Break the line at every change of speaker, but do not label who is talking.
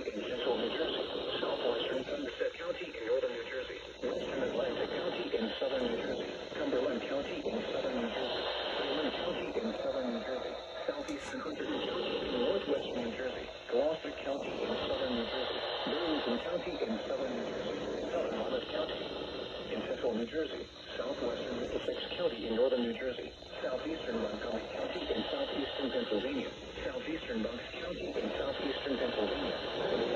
County in central New Jersey, southwestern Somerset County in northern New Jersey, western Atlantic County in southern New Jersey, Cumberland County in southern New Jersey, Salem County in southern New Jersey, southeastern Hunterdon County in northwestern New Jersey, Gloucester County in southern New Jersey, Burlington County in southern New Jersey, southern Monmouth County in central New Jersey, southwestern Middlesex County in northern New Jersey, southeastern Montgomery County in southeastern Pennsylvania, southeastern Bucks County in southeastern Pennsylvania,